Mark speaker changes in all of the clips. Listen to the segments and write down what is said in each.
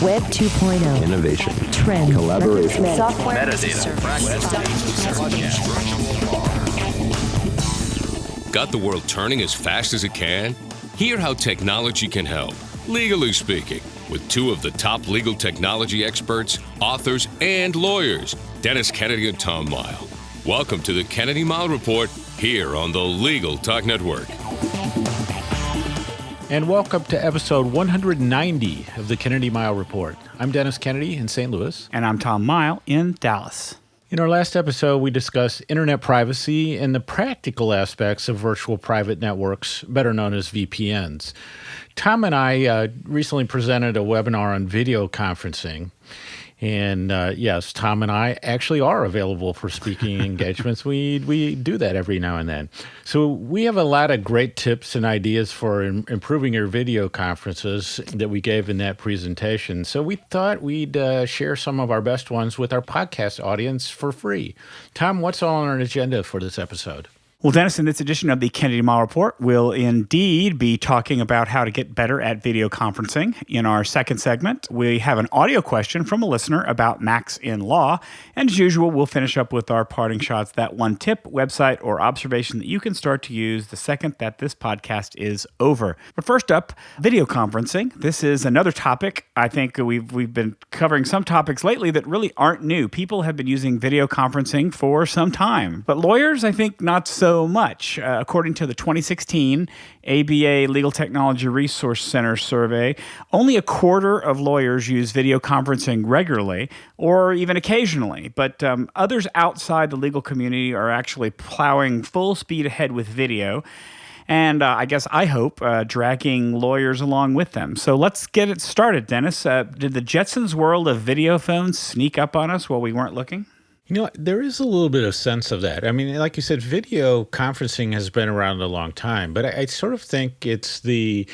Speaker 1: Web 2.0.
Speaker 2: Innovation.
Speaker 1: Trend.
Speaker 2: Collaboration.
Speaker 1: Software.
Speaker 3: Metadata.
Speaker 4: Got the world turning as fast as it can? Hear how technology can help, legally speaking, with two of the top legal technology experts, authors, and lawyers, Dennis Kennedy and Tom Mighell. Welcome to the Kennedy-Mighell Report here on the Legal Talk Network.
Speaker 5: And welcome to episode 190 of the Kennedy-Mighell Report. I'm Dennis Kennedy in St. Louis.
Speaker 6: And I'm Tom Mighell in Dallas.
Speaker 5: In our last episode, we discussed internet privacy and the practical aspects of virtual private networks, better known as VPNs. Tom and I recently presented a webinar on video conferencing. And yes, Tom and I actually are available for speaking engagements. We do that every now and then. So we have a lot of great tips and ideas for improving your video conferences that we gave in that presentation. So we thought we'd share some of our best ones with our podcast audience for free. Tom, what's on our agenda for this episode?
Speaker 6: Well, Dennis, in this edition of the Kennedy-Mighell Report, we'll indeed be talking about how to get better at video conferencing. In our second segment, we have an audio question from a listener about Macs in law. And as usual, we'll finish up with our parting shots, that one tip, website, or observation that you can start to use the second that this podcast is over. But first up, video conferencing. This is another topic. I think we've been covering some topics lately that really aren't new. People have been using video conferencing for some time. But lawyers, I think, not so much. According to the 2016 ABA Legal Technology Resource Center survey, only a quarter of lawyers use video conferencing regularly or even occasionally, but others outside the legal community are actually plowing full speed ahead with video. And I hope, dragging lawyers along with them. So let's get it started, Dennis. Did the Jetsons world of video phones sneak up on us while we weren't looking?
Speaker 5: You know, there is a little bit of sense of that. I mean, like you said, video conferencing has been around a long time, but I sort of think it's the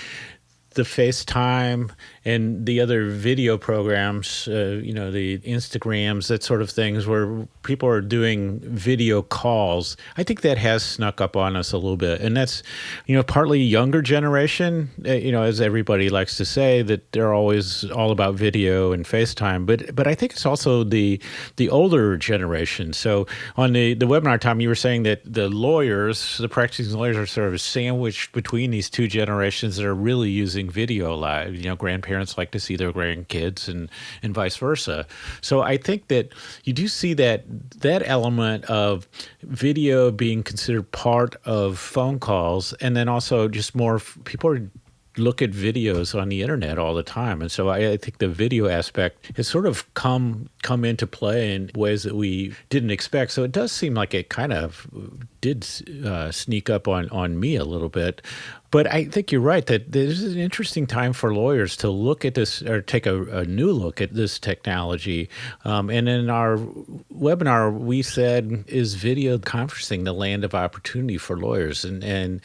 Speaker 5: FaceTime and the other video programs, the Instagrams, that sort of things where people are doing video calls. I think that has snuck up on us a little bit. And that's, partly younger generation, as everybody likes to say, that they're always all about video and FaceTime. But I think it's also the older generation. So on the webinar, Tom, you were saying that the practicing lawyers are sort of sandwiched between these two generations that are really using video live. Grandparents like to see their grandkids and vice versa. So I think that you do see that element of video being considered part of phone calls, and then also just more people look at videos on the internet all the time. And so I think the video aspect has sort of come into play in ways that we didn't expect. So it does seem like it kind of did sneak up on me a little bit. But I think you're right that this is an interesting time for lawyers to look at this or take a new look at this technology. And in our webinar, we said, is video conferencing the land of opportunity for lawyers? And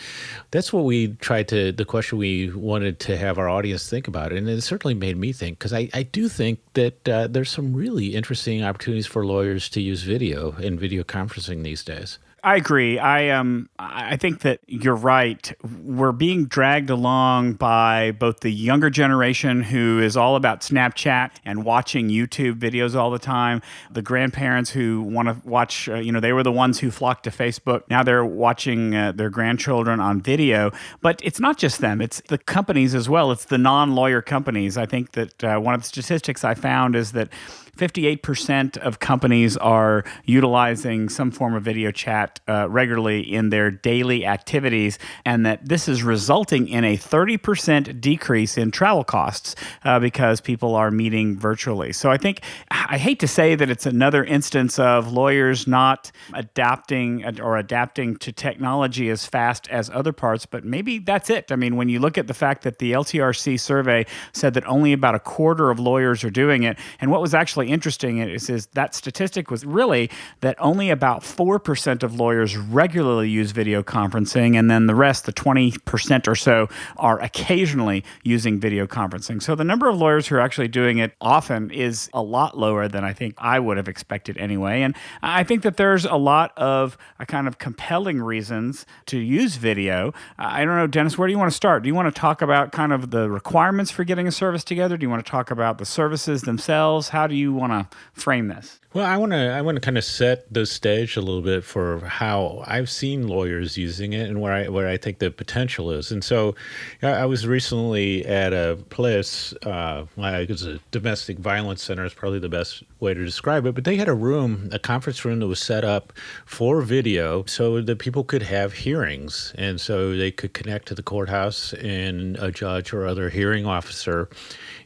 Speaker 5: that's what we the question we wanted to have our audience think about. And it certainly made me think, because I do think that there's some really interesting opportunities for lawyers to use video and video conferencing these days.
Speaker 6: I agree. I think that you're right. We're being dragged along by both the younger generation, who is all about Snapchat and watching YouTube videos all the time, the grandparents who want to watch, they were the ones who flocked to Facebook. Now they're watching their grandchildren on video. But it's not just them. It's the companies as well. It's the non-lawyer companies. I think that one of the statistics I found is that 58% of companies are utilizing some form of video chat regularly in their daily activities, and that this is resulting in a 30% decrease in travel costs because people are meeting virtually. So I hate to say that it's another instance of lawyers not adapting to technology as fast as other parts, but maybe that's it. I mean, when you look at the fact that the LTRC survey said that only about a quarter of lawyers are doing it, and what was actually interesting is that statistic was really that only about 4% of lawyers regularly use video conferencing, and then the rest, the 20% or so, are occasionally using video conferencing. So the number of lawyers who are actually doing it often is a lot lower than I think I would have expected anyway. And I think that there's a lot of kind of compelling reasons to use video. I don't know, Dennis, where do you want to start? Do you want to talk about kind of the requirements for getting a service together? Do you want to talk about the services themselves? How do you want to frame this?
Speaker 5: Well, I want to kind of set the stage a little bit for how I've seen lawyers using it and where I think the potential is. And so, I was recently at a place, it was a domestic violence center is probably the best way to describe it, but they had a conference room that was set up for video so that people could have hearings, and so they could connect to the courthouse and a judge or other hearing officer,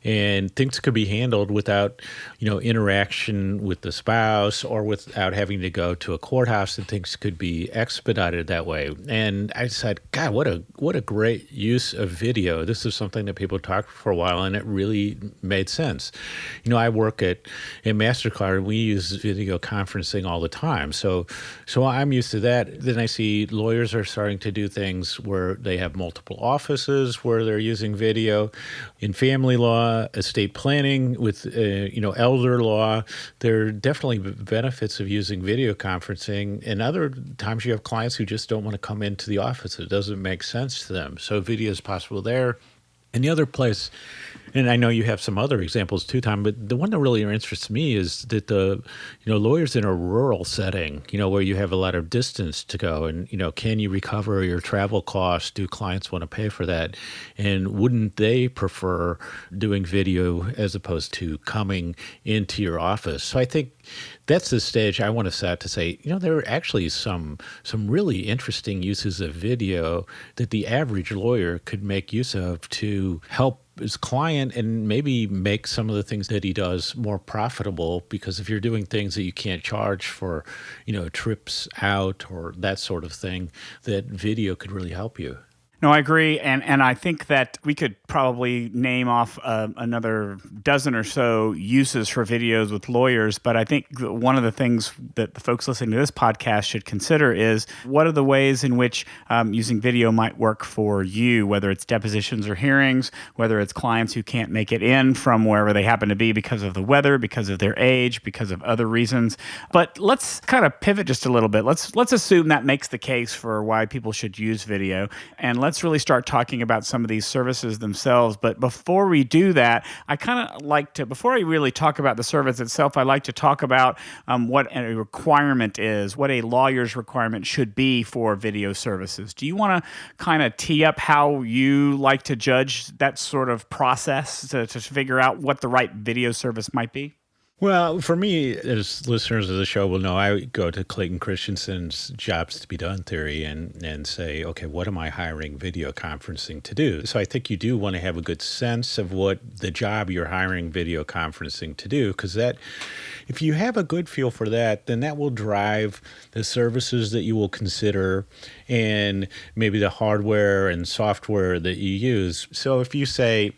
Speaker 5: and things could be handled without, interaction with the spouse or without having to go to a courthouse, and things could be expedited that way. And I said, God, what a great use of video. This is something that people talked for a while, and it really made sense. I work at MasterCard, and we use video conferencing all the time. So I'm used to that. Then I see lawyers are starting to do things where they have multiple offices where they're using video. In family law, estate planning, with elder law, there are definitely benefits of using video conferencing. And other times you have clients who just don't want to come into the office. It doesn't make sense to them. So video is possible there. And the other place, and I know you have some other examples too, Tom, but the one that really interests me is that the lawyers in a rural setting, where you have a lot of distance to go, and can you recover your travel costs? Do clients want to pay for that? And wouldn't they prefer doing video as opposed to coming into your office? So I think that's the stage I want to set to say, there are actually some really interesting uses of video that the average lawyer could make use of to help his client and maybe make some of the things that he does more profitable, because if you're doing things that you can't charge for, trips out or that sort of thing, that video could really help you.
Speaker 6: No, I agree. And I think that we could probably name off another dozen or so uses for videos with lawyers. But I think one of the things that the folks listening to this podcast should consider is what are the ways in which using video might work for you, whether it's depositions or hearings, whether it's clients who can't make it in from wherever they happen to be because of the weather, because of their age, because of other reasons. But let's kind of pivot just a little bit. Let's assume that makes the case for why people should use video. And let's really start talking about some of these services themselves. But before we do that, I kind of like to, before I really talk about the service itself, I like to talk about what a requirement is, what a lawyer's requirement should be for video services. Do you want to kind of tee up how you like to judge that sort of process to figure out what the right video service might be?
Speaker 5: Well, for me, as listeners of the show will know, I go to Clayton Christensen's Jobs to Be Done theory and say, okay, what am I hiring video conferencing to do? So I think you do want to have a good sense of what the job you're hiring video conferencing to do, because that, if you have a good feel for that, then that will drive the services that you will consider and maybe the hardware and software that you use. So if you say,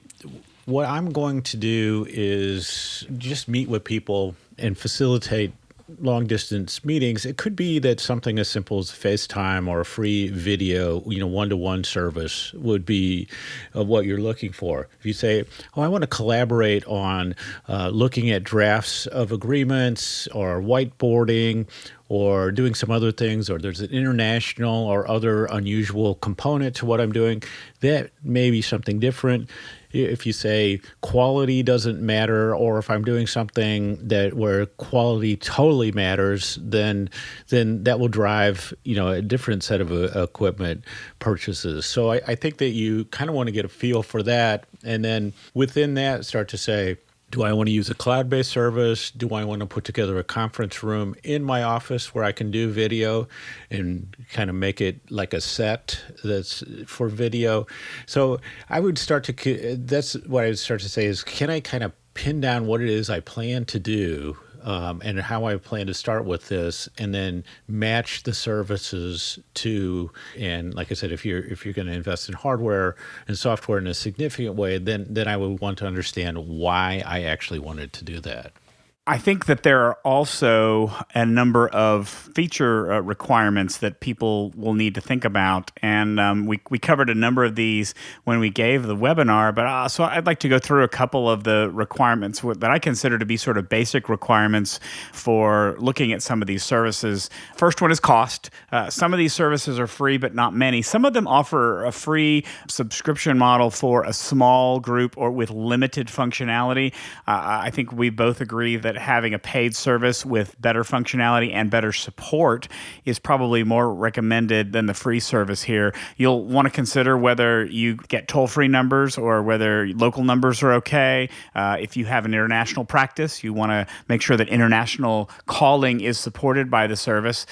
Speaker 5: what I'm going to do is just meet with people and facilitate long distance meetings. It could be that something as simple as FaceTime or a free video, one-to-one service would be what you're looking for. If you say, I want to collaborate on looking at drafts of agreements or whiteboarding or doing some other things, or there's an international or other unusual component to what I'm doing, that may be something different. If you say quality doesn't matter, or if I'm doing something where quality totally matters, then that will drive a different set of equipment purchases. So I think that you kind of want to get a feel for that, and then within that start to say, do I want to use a cloud-based service? Do I want to put together a conference room in my office where I can do video and kind of make it like a set that's for video? So I would that's what I would start to say is, can I kind of pin down what it is I plan to do and how I plan to start with this, and then match the services to, and like I said, if you're going to invest in hardware and software in a significant way, then I would want to understand why I actually wanted to do that.
Speaker 6: I think that there are also a number of feature requirements that people will need to think about. And we covered a number of these when we gave the webinar, but so I'd like to go through a couple of the requirements that I consider to be sort of basic requirements for looking at some of these services. First one is cost. Some of these services are free, but not many. Some of them offer a free subscription model for a small group or with limited functionality. I think we both agree that having a paid service with better functionality and better support is probably more recommended than the free service here. You'll want to consider whether you get toll-free numbers or whether local numbers are okay. If you have an international practice, you want to make sure that international calling is supported by the service.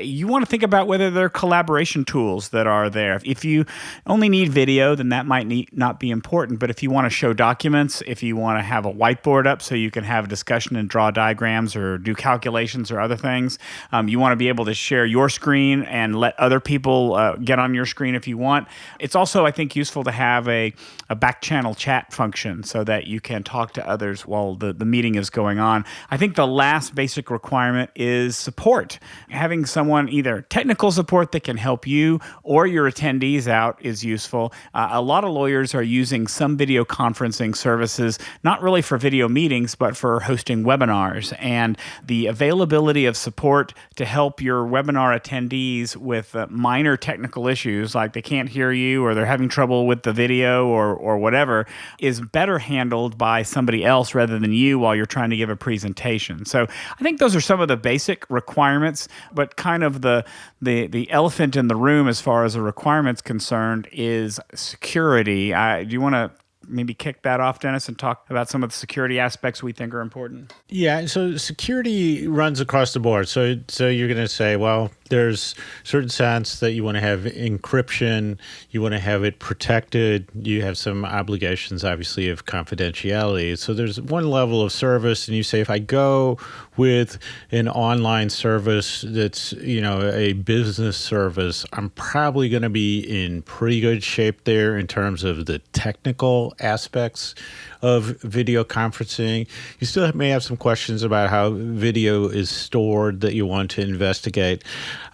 Speaker 6: You want to think about whether there are collaboration tools that are there. If you only need video, then that might not be important. But if you want to show documents, if you want to have a whiteboard up so you can have a discussion and draw diagrams or do calculations or other things, you want to be able to share your screen and let other people get on your screen if you want. It's also, I think, useful to have a back channel chat function so that you can talk to others while the meeting is going on. I think the last basic requirement is support. Having someone, either technical support that can help you or your attendees out, is useful. A lot of lawyers are using some video conferencing services, not really for video meetings, but for hosting webinars. And the availability of support to help your webinar attendees with minor technical issues, like they can't hear you or they're having trouble with the video or whatever, is better handled by somebody else rather than you while you're trying to give a presentation. So I think those are some of the basic requirements, but kind of the elephant in the room as far as a requirement's concerned is security. Do you want to maybe kick that off, Dennis, and talk about some of the security aspects we think are important?
Speaker 5: Yeah, so security runs across the board. So you're going to say, well, there's certain sense that you want to have encryption, you want to have it protected, you have some obligations, obviously, of confidentiality. So there's one level of service, and you say, if I go with an online service that's, a business service, I'm probably going to be in pretty good shape there in terms of the technical aspects of video conferencing. You still may have some questions about how video is stored that you want to investigate.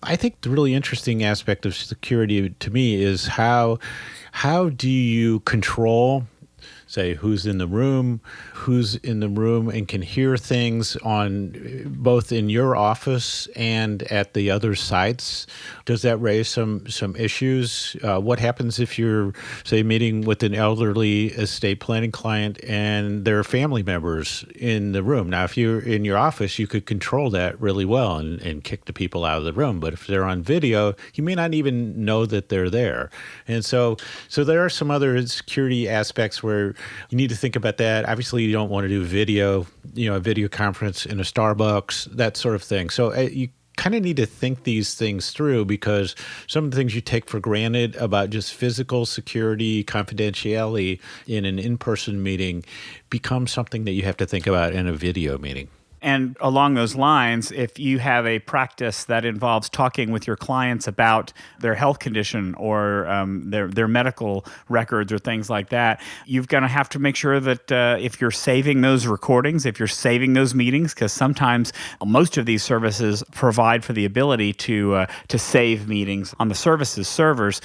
Speaker 5: I think the really interesting aspect of security to me is how do you control, say, who's in the room and can hear things on both in your office and at the other sites? Does that raise some issues? What happens if you're, say, meeting with an elderly estate planning client and there are family members in the room? Now, if you're in your office, you could control that really well and kick the people out of the room. But if they're on video, you may not even know that they're there. And so there are some other security aspects where you need to think about that. Obviously, you don't want to do video, a video conference in a Starbucks, that sort of thing. So you kind of need to think these things through, because some of the things you take for granted about just physical security, confidentiality in an in-person meeting become something that you have to think about in a video meeting.
Speaker 6: And along those lines, if you have a practice that involves talking with your clients about their health condition or their medical records or things like that, you're going to have to make sure that if you're saving those recordings, if you're saving those meetings, because sometimes most of these services provide for the ability to save meetings on the services servers,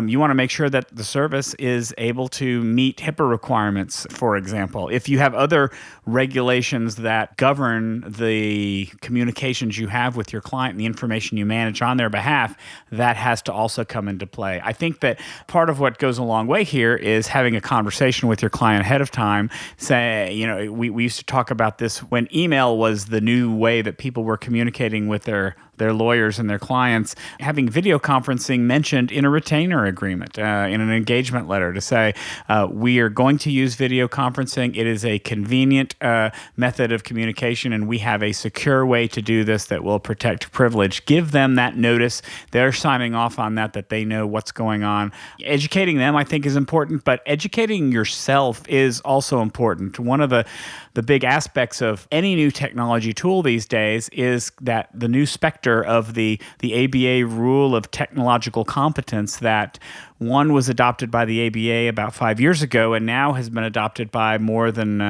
Speaker 6: you want to make sure that the service is able to meet HIPAA requirements, for example. If you have other regulations that govern the communications you have with your client and the information you manage on their behalf, that has to also come into play. I think that part of what goes a long way here is having a conversation with your client ahead of time. Say, we used to talk about this when email was the new way that people were communicating with their lawyers and their clients, having video conferencing mentioned in a retainer agreement, in an engagement letter, to say, we are going to use video conferencing. It is a convenient method of communication, and we have a secure way to do this that will protect privilege. Give them that notice. They're signing off on that they know what's going on. Educating them, I think, is important, but educating yourself is also important. One of the big aspects of any new technology tool these days is that the new spectrum chapter of the ABA rule of technological competence that one was adopted by the ABA about 5 years ago, and now has been adopted by more than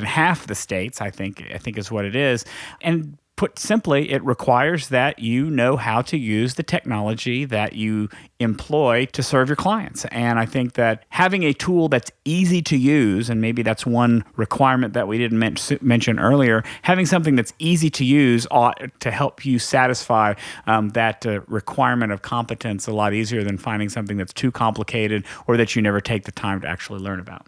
Speaker 6: half the states. I think is what it is. And put simply, it requires that you know how to use the technology that you employ to serve your clients. And I think that having a tool that's easy to use, and maybe that's one requirement that we didn't mention earlier, having something that's easy to use ought to help you satisfy that requirement of competence a lot easier than finding something that's too complicated or that you never take the time to actually learn about.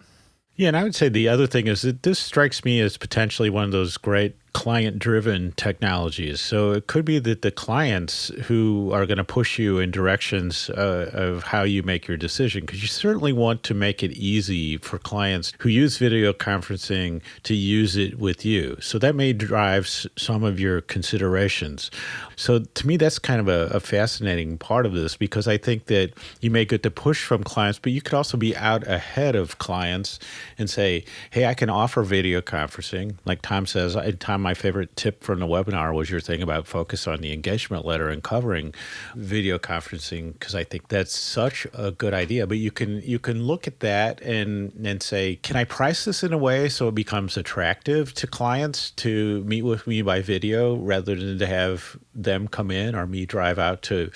Speaker 5: Yeah, and I would say the other thing is that this strikes me as potentially one of those great client-driven technologies. So it could be that the clients who are going to push you in directions of how you make your decision, because you certainly want to make it easy for clients who use video conferencing to use it with you. So that may drive some of your considerations. So to me, that's kind of a fascinating part of this, because I think that you may get the push from clients, but you could also be out ahead of clients and say, hey, I can offer video conferencing. Like Tom says, my favorite tip from the webinar was your thing about focus on the engagement letter and covering video conferencing, because I think that's such a good idea. But you can look at that and say, can I price this in a way so it becomes attractive to clients to meet with me by video rather than to have them come in or me drive out to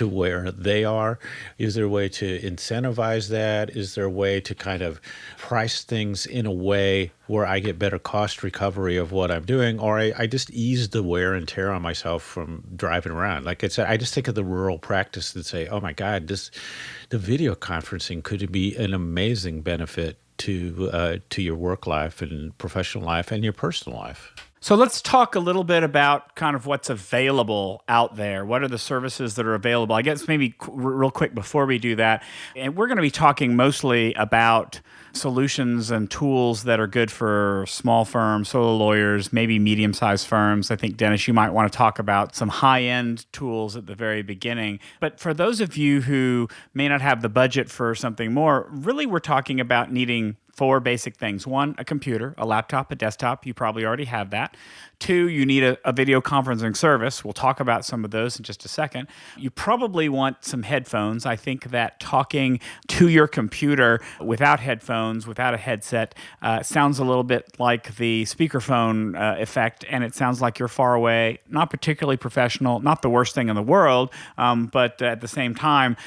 Speaker 5: where they are? Is there a way to incentivize that? Is there a way to kind of price things in a way where I get better cost recovery of what I'm doing, or I just ease the wear and tear on myself from driving around? Like I said, I just think of the rural practice that say, oh my God, the video conferencing could be an amazing benefit to your work life and professional life and your personal life.
Speaker 6: So let's talk a little bit about kind of what's available out there. What are the services that are available? I guess maybe real quick before we do that, and we're going to be talking mostly about solutions and tools that are good for small firms, solo lawyers, maybe medium-sized firms. I think, Dennis, you might want to talk about some high-end tools at the very beginning. But for those of you who may not have the budget for something more, really we're talking about needing 4 basic things. 1, a computer, a laptop, a desktop. You probably already have that. 2, you need a video conferencing service. We'll talk about some of those in just a second. You probably want some headphones. I think that talking to your computer without headphones, without a headset, sounds a little bit like the speakerphone effect, and it sounds like you're far away, not particularly professional, not the worst thing in the world, but at the same time,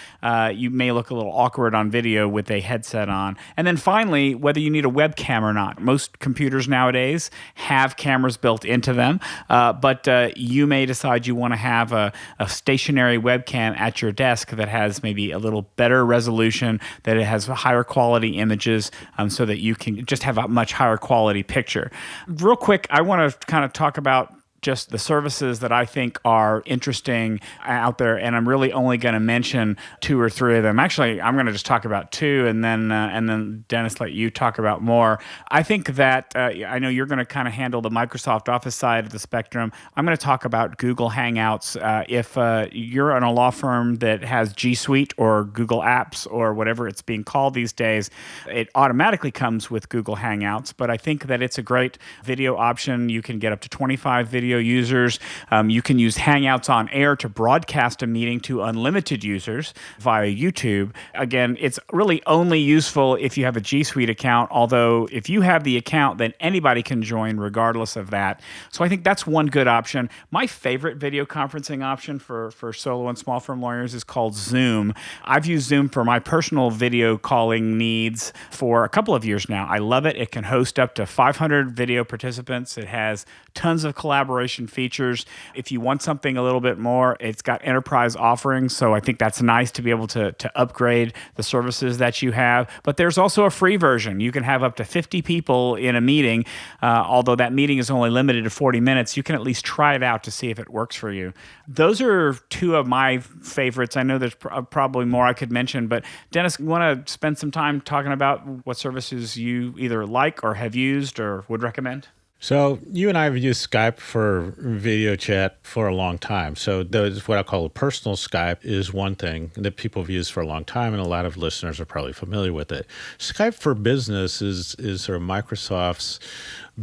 Speaker 6: you may look a little awkward on video with a headset on. And then finally, whether you need a webcam or not. Most computers nowadays have cameras built into them, but you may decide you want to have a stationary webcam at your desk that has maybe a little better resolution, that it has higher quality images, so that you can just have a much higher quality picture. Real quick, I want to kind of talk about just the services that I think are interesting out there, and I'm really only going to mention 2 or 3 of them. Actually, I'm going to just talk about 2, and then Dennis, let you talk about more. I think that I know you're going to kind of handle the Microsoft Office side of the spectrum. I'm going to talk about Google Hangouts. If you're in a law firm that has G Suite or Google Apps or whatever it's being called these days, it automatically comes with Google Hangouts. But I think that it's a great video option. You can get up to 25 video users. You can use Hangouts on Air to broadcast a meeting to unlimited users via YouTube. Again, it's really only useful if you have a G Suite account, although if you have the account, then anybody can join regardless of that. So I think that's one good option. My favorite video conferencing option for solo and small firm lawyers is called Zoom. I've used Zoom for my personal video calling needs for a couple of years now. I love it. It can host up to 500 video participants. It has tons of collaboration features. If you want something a little bit more, it's got enterprise offerings, so I think that's nice to be able to upgrade the services that you have. But there's also a free version. You can have up to 50 people in a meeting. Although that meeting is only limited to 40 minutes, you can at least try it out to see if it works for you. Those are 2 of my favorites. I know there's probably more I could mention, but Dennis, you want to spend some time talking about what services you either like or have used or would recommend?
Speaker 5: So you and I have used Skype for video chat for a long time. So those, what I call a personal Skype, is one thing that people have used for a long time, and a lot of listeners are probably familiar with it. Skype for Business is sort of Microsoft's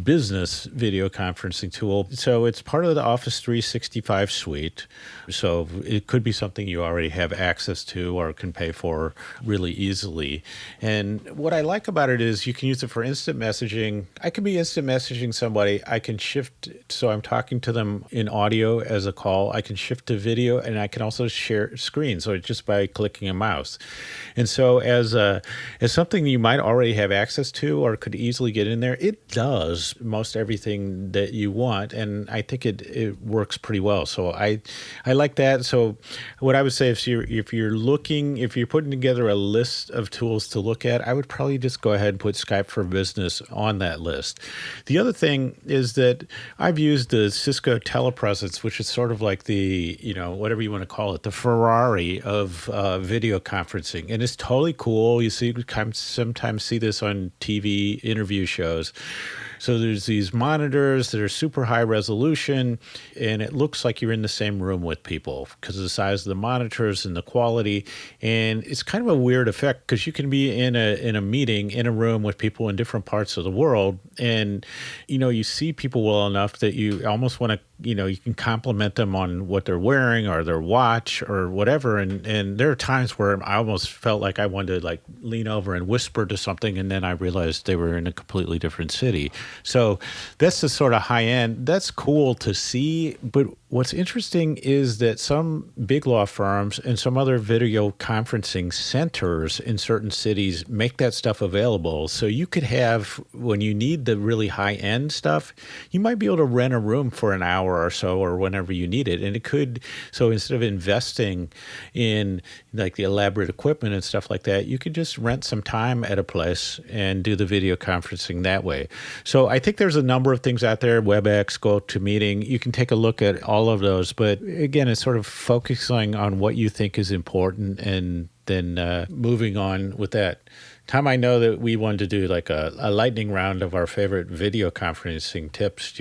Speaker 5: business video conferencing tool. So it's part of the Office 365 suite. So it could be something you already have access to or can pay for really easily. And what I like about it is you can use it for instant messaging. I can be instant messaging somebody. I can shift, so I'm talking to them in audio as a call. I can shift to video, and I can also share screen. So just by clicking a mouse. And so as something you might already have access to or could easily get in there, it does most everything that you want. And I think it works pretty well. So I like that. So what I would say is if you're putting together a list of tools to look at, I would probably just go ahead and put Skype for Business on that list. The other thing is that I've used the Cisco telepresence, which is sort of like the, whatever you want to call it, the Ferrari of video conferencing. And it's totally cool. You sometimes see this on TV interview shows. So there's these monitors that are super high resolution, and it looks like you're in the same room with people because of the size of the monitors and the quality. And it's kind of a weird effect because you can be in a meeting in a room with people in different parts of the world, and you see people well enough that you almost want to, you can compliment them on what they're wearing or their watch or whatever. And there are times where I almost felt like I wanted to lean over and whisper to something, and then I realized they were in a completely different city. So that's the sort of high end. That's cool to see. But what's interesting is that some big law firms and some other video conferencing centers in certain cities make that stuff available. So you could have, when you need the really high end stuff, you might be able to rent a room for an hour or so or whenever you need it. And so instead of investing in the elaborate equipment and stuff like that, you could just rent some time at a place and do the video conferencing that way. So I think there's a number of things out there, WebEx, GoToMeeting. You can take a look at all of those. But again, it's sort of focusing on what you think is important and then moving on with that. Tom, I know that we wanted to do a lightning round of our favorite video conferencing tips.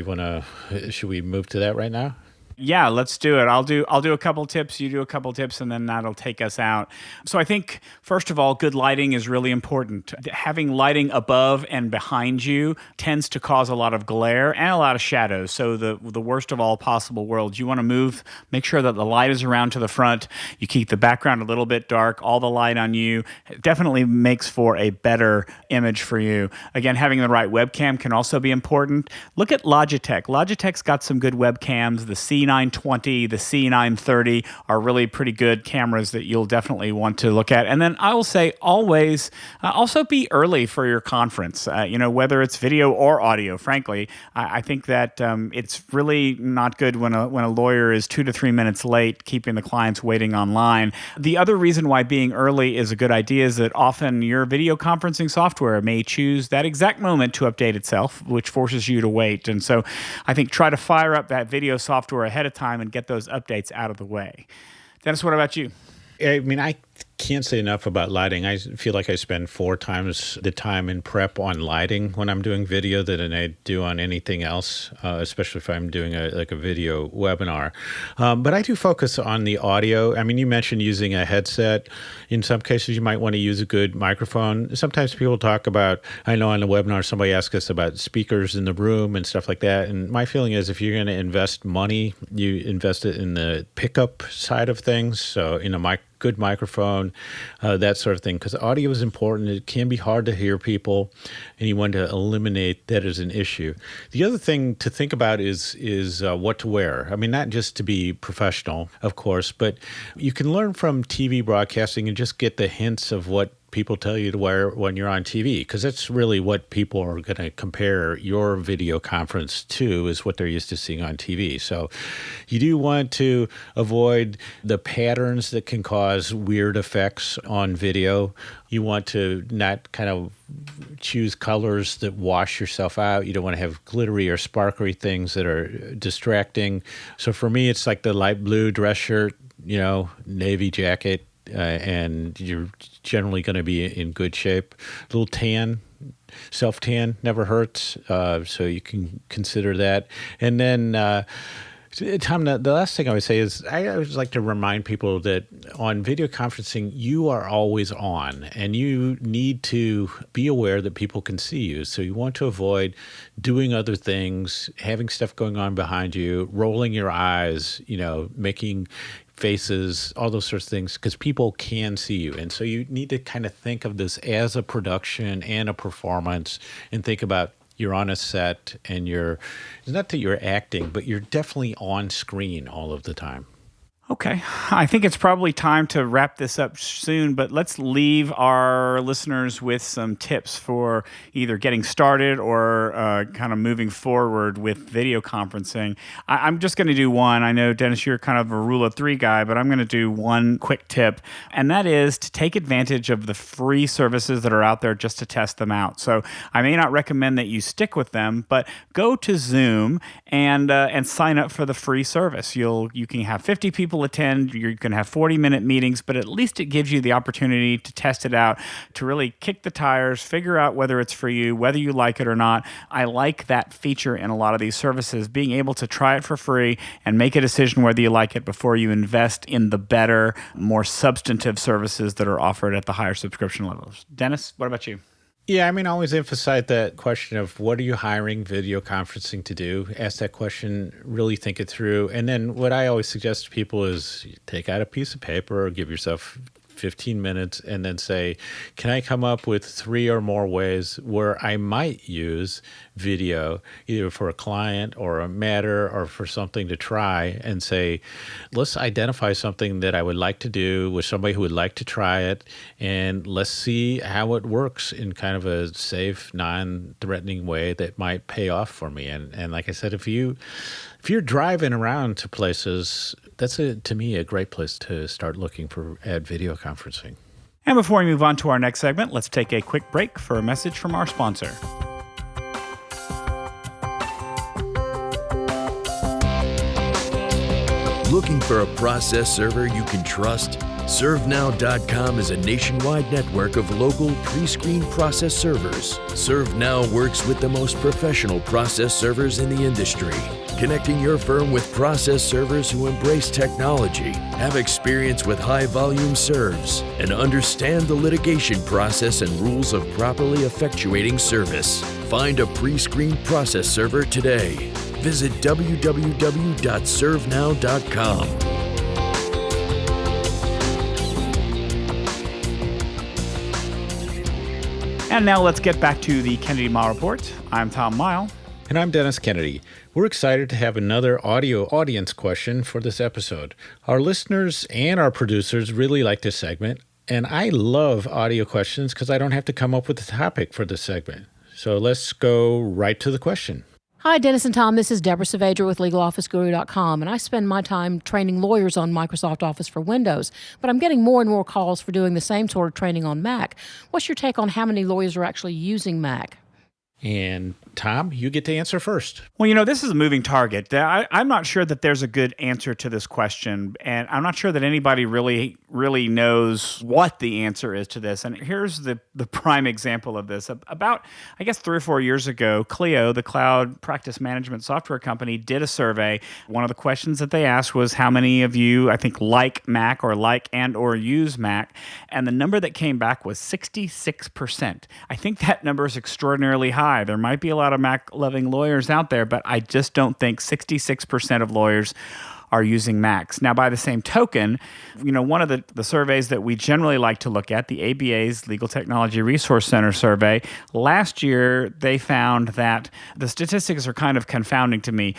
Speaker 5: Should we move to that right now?
Speaker 6: Yeah, let's do it. I'll do a couple tips, you do a couple tips, and then that'll take us out. So I think, first of all, good lighting is really important. Having lighting above and behind you tends to cause a lot of glare and a lot of shadows. So the worst of all possible worlds. You want to make sure that the light is around to the front. You keep the background a little bit dark, all the light on you. It definitely makes for a better image for you. Again, having the right webcam can also be important. Look at Logitech. Logitech's got some good webcams. The C920, the C930 are really pretty good cameras that you'll definitely want to look at. And then I will say always, also be early for your conference, whether it's video or audio. Frankly, I think that it's really not good when a lawyer is 2 to 3 minutes late, keeping the clients waiting online. The other reason why being early is a good idea is that often your video conferencing software may choose that exact moment to update itself, which forces you to wait. And so I think try to fire up that video software ahead of time and get those updates out of the way. Dennis, what about you?
Speaker 5: I mean, I can't say enough about lighting. I feel like I spend 4 times the time in prep on lighting when I'm doing video than I do on anything else, especially if I'm doing a video webinar. But I do focus on the audio. I mean, you mentioned using a headset. In some cases, you might want to use a good microphone. Sometimes people talk about, I know on the webinar, somebody asked us about speakers in the room and stuff like that. And my feeling is if you're going to invest money, you invest it in the pickup side of things. So in a good microphone, that sort of thing, because audio is important. It can be hard to hear people, and you want to eliminate that as an issue. The other thing to think about is what to wear. I mean, not just to be professional, of course, but you can learn from TV broadcasting and just get the hints of what people tell you to wear when you're on TV, because that's really what people are going to compare your video conference to, is what they're used to seeing on TV. So you do want to avoid the patterns that can cause weird effects on video. You want to not kind of choose colors that wash yourself out. You don't want to have glittery or sparkly things that are distracting. So for me, it's like the light blue dress shirt, navy jacket, and you're generally going to be in good shape. A little tan, self-tan never hurts, so you can consider that. And then Tom, the last thing I would say is I always like to remind people that on video conferencing, you are always on, and you need to be aware that people can see you. So you want to avoid doing other things, having stuff going on behind you, rolling your eyes, making faces, all those sorts of things, because people can see you. And so you need to kind of think of this as a production and a performance, and think about you're on a set and it's not that you're acting, but you're definitely on screen all of the time.
Speaker 6: Okay. I think it's probably time to wrap this up soon, but let's leave our listeners with some tips for either getting started or kind of moving forward with video conferencing. I'm just going to do one. I know, Dennis, you're kind of a rule of three guy, but I'm going to do one quick tip, and that is to take advantage of the free services that are out there just to test them out. So I may not recommend that you stick with them, but go to Zoom and sign up for the free service. You can have 50 people attend, you can have 40-minute meetings, but at least it gives you the opportunity to test it out, to really kick the tires, figure out whether it's for you, whether you like it or not. I like that feature in a lot of these services, being able to try it for free and make a decision whether you like it before you invest in the better, more substantive services that are offered at the higher subscription levels. Dennis, what about you?
Speaker 5: Yeah, I always emphasize that question of what are you hiring video conferencing to do? Ask that question, really think it through. And then what I always suggest to people is take out a piece of paper or give yourself 15 minutes and then say, can I come up with 3 or more ways where I might use video, either for a client or a matter or for something to try, and say, let's identify something that I would like to do with somebody who would like to try it, and let's see how it works in kind of a safe, non-threatening way that might pay off for me. And like I said, if you're driving around to places, that's to me a great place to start looking at video conferencing.
Speaker 6: And before we move on to our next segment, let's take a quick break for a message from our sponsor.
Speaker 1: Looking for a process server you can trust? ServeNow.com is a nationwide network of local pre-screened process servers. ServeNow works with the most professional process servers in the industry, connecting your firm with process servers who embrace technology, have experience with high-volume serves, and understand the litigation process and rules of properly effectuating service. Find a pre-screened process server today. Visit www.servenow.com.
Speaker 6: And now let's get back to the Kennedy-Mighell Report. I'm Tom Mighell.
Speaker 5: And I'm Dennis Kennedy. We're excited to have another audio audience question for this episode. Our listeners and our producers really like this segment, and I love audio questions because I don't have to come up with a topic for this segment. So let's go right to the question.
Speaker 2: Hi, Dennis and Tom. This is Deborah Savadra with LegalOfficeGuru.com, and I spend my time training lawyers on Microsoft Office for Windows, but I'm getting more and more calls for doing the same sort of training on Mac. What's your take on how many lawyers are actually using Mac?
Speaker 5: And Tom, you get to answer first.
Speaker 6: Well, this is a moving target. I'm not sure that there's a good answer to this question, and I'm not sure that anybody really knows what the answer is to this. And here's the prime example of this. About, 3 or 4 years ago, Clio, the cloud practice management software company, did a survey. One of the questions that they asked was how many of you, like Mac or or use Mac, and the number that came back was 66%. I think that number is extraordinarily high. There might be a lot of Mac-loving lawyers out there, but I just don't think 66% of lawyers are using Macs. Now, by the same token, one of the surveys that we generally like to look at, the ABA's Legal Technology Resource Center survey, last year they found that the statistics are kind of confounding to me.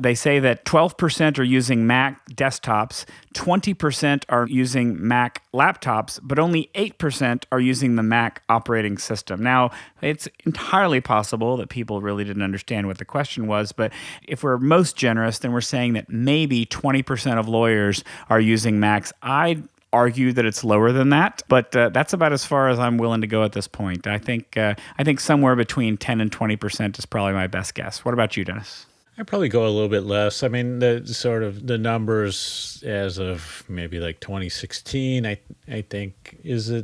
Speaker 6: They say that 12% are using Mac desktops, 20% are using Mac laptops, but only 8% are using the Mac operating system. Now, it's entirely possible that people really didn't understand what the question was, but if we're most generous, then we're saying that maybe 20% of lawyers are using Macs. I'd argue that it's lower than that, but that's about as far as I'm willing to go at this point. I think somewhere between 10 and 20% is probably my best guess. What about you, Dennis?
Speaker 5: I'd probably go a little bit less. I mean, the numbers as of maybe like 2016, I think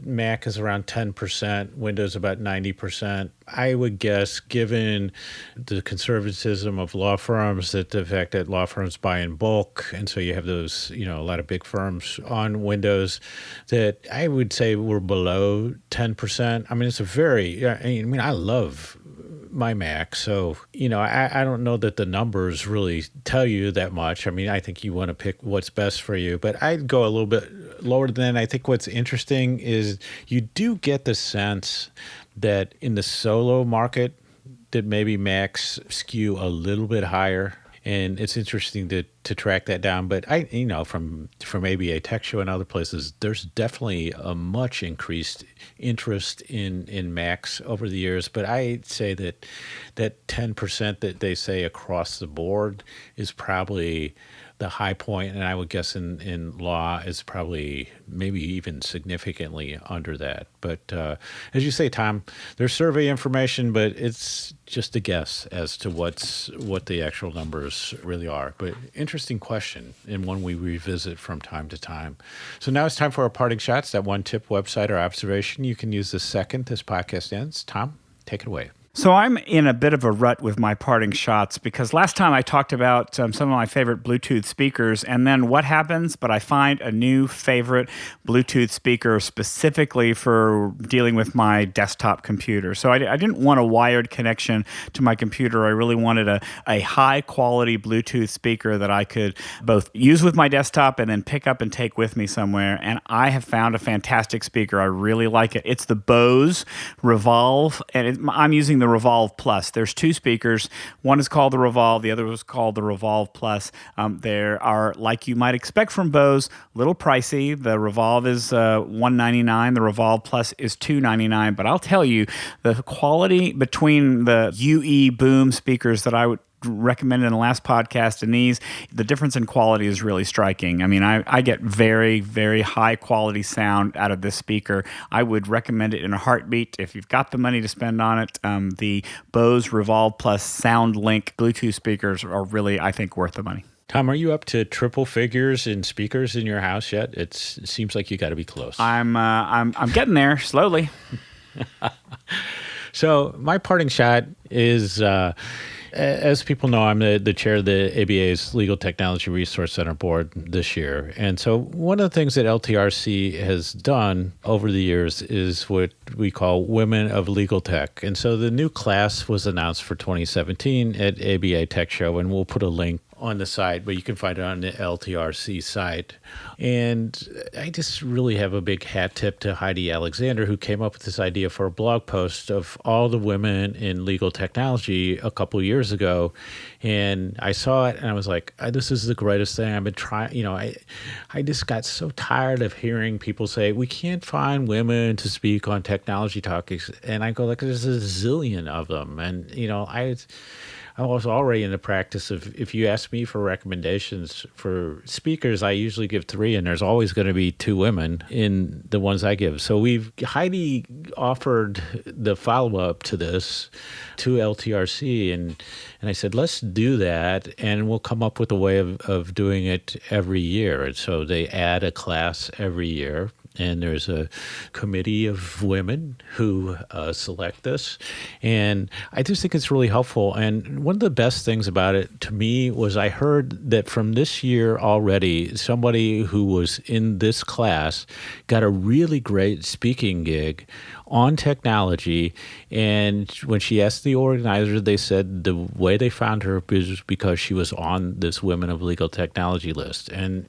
Speaker 5: Mac is around 10%, Windows about 90%. I would guess, given the conservatism of law firms, that the fact that law firms buy in bulk, and so you have those, a lot of big firms on Windows, that I would say we're below 10%. I mean, I love my Mac. So, I don't know that the numbers really tell you that much. I mean, I think you want to pick what's best for you, but I'd go a little bit lower than that. I think what's interesting is you do get the sense that in the solo market that maybe Macs skew a little bit higher. And it's interesting to track that down. But from ABA Tech Show and other places, there's definitely a much increased interest in Macs over the years. But I'd say that 10% that they say across the board is probably the high point, and I would guess in law is probably maybe even significantly under that. But as you say, Tom, there's survey information, but it's just a guess as to what the actual numbers really are. But interesting question, and one we revisit from time to time. So now it's time for our parting shots. That one tip, website, or observation you can use the second this podcast ends. Tom, take it away.
Speaker 6: So I'm in a bit of a rut with my parting shots because last time I talked about some of my favorite Bluetooth speakers, and then what happens? But I find a new favorite Bluetooth speaker specifically for dealing with my desktop computer. So I didn't want a wired connection to my computer. I really wanted a high-quality Bluetooth speaker that I could both use with my desktop and then pick up and take with me somewhere. And I have found a fantastic speaker. I really like it. It's the Bose Revolve, and I'm using the Revolve Plus. There's two speakers. One is called the Revolve. The other was called the Revolve Plus. There are, like you might expect from Bose, a little pricey. The Revolve is $199. The Revolve Plus is $299. But I'll tell you, the quality between the UE Boom speakers that I would recommended in the last podcast and these, the difference in quality is really striking. I mean, I get very, very high quality sound out of this speaker. I would recommend it in a heartbeat if you've got the money to spend on it. The Bose Revolve Plus SoundLink Bluetooth speakers are really, I think, worth the money.
Speaker 5: Tom, are you up to triple figures in speakers in your house yet? It seems like you got to be close.
Speaker 6: I'm getting there slowly.
Speaker 5: So my parting shot is, as people know, I'm the chair of the ABA's Legal Technology Resource Center board this year. And so one of the things that LTRC has done over the years is what we call Women of Legal Tech. And so the new class was announced for 2017 at ABA Tech Show, and we'll put a link on the site, but you can find it on the LTRC site. And I just really have a big hat tip to Heidi Alexander, who came up with this idea for a blog post of all the women in legal technology a couple years ago. And I saw it and I was like, this is the greatest thing I've been trying. I just got so tired of hearing people say, we can't find women to speak on technology topics. And I go like, there's a zillion of them. And, I was already in the practice of, if you ask me for recommendations for speakers, I usually give 3, and there's always going to be 2 women in the ones I give. So Heidi offered the follow-up to this to LTRC, and I said, let's do that, and we'll come up with a way of doing it every year. And so they add a class every year. And there's a committee of women who select this. And I just think it's really helpful. And one of the best things about it to me was I heard that from this year already, somebody who was in this class got a really great speaking gig on technology. And when she asked the organizer, they said the way they found her was because she was on this Women of Legal Technology list. And,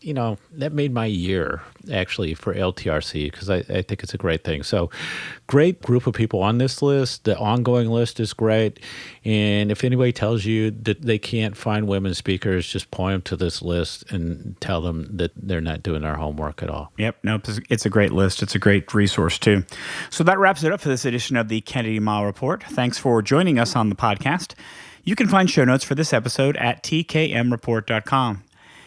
Speaker 5: that made my year, actually, for LTRC, because I think it's a great thing. So great group of people on this list. The ongoing list is great. And if anybody tells you that they can't find women speakers, just point them to this list and tell them that they're not doing their homework at all.
Speaker 6: Yep. Nope. It's a great list. It's a great resource, too. So that wraps it up for this edition of the Kennedy-Mighell Report. Thanks for joining us on the podcast. You can find show notes for this episode at tkmreport.com.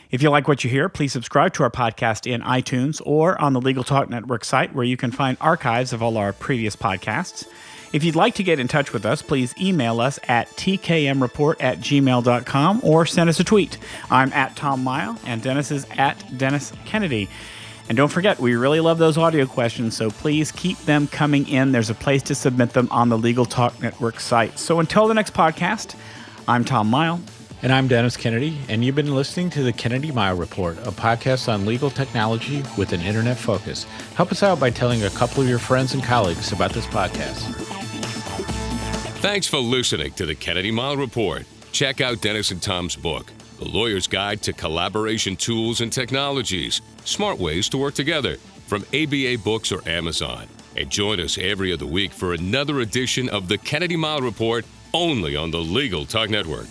Speaker 6: If you like what you hear, please subscribe to our podcast in iTunes or on the Legal Talk Network site, where you can find archives of all our previous podcasts. If you'd like to get in touch with us, please email us at tkmreport@gmail.com or send us a tweet. I'm at Tom Mighell, and Dennis is at Dennis Kennedy. And don't forget, we really love those audio questions, so please keep them coming in. There's a place to submit them on the Legal Talk Network site. So until the next podcast, I'm Tom Mighell.
Speaker 5: And I'm Dennis Kennedy, and you've been listening to the Kennedy-Mighell Report, a podcast on legal technology with an internet focus. Help us out by telling a couple of your friends and colleagues about this podcast.
Speaker 4: Thanks for listening to the Kennedy-Mighell Report. Check out Dennis and Tom's book, The Lawyer's Guide to Collaboration Tools and Technologies, Smart Ways to Work Together, from ABA Books or Amazon. And join us every other week for another edition of the Kennedy-Mighell Report, only on the Legal Talk Network.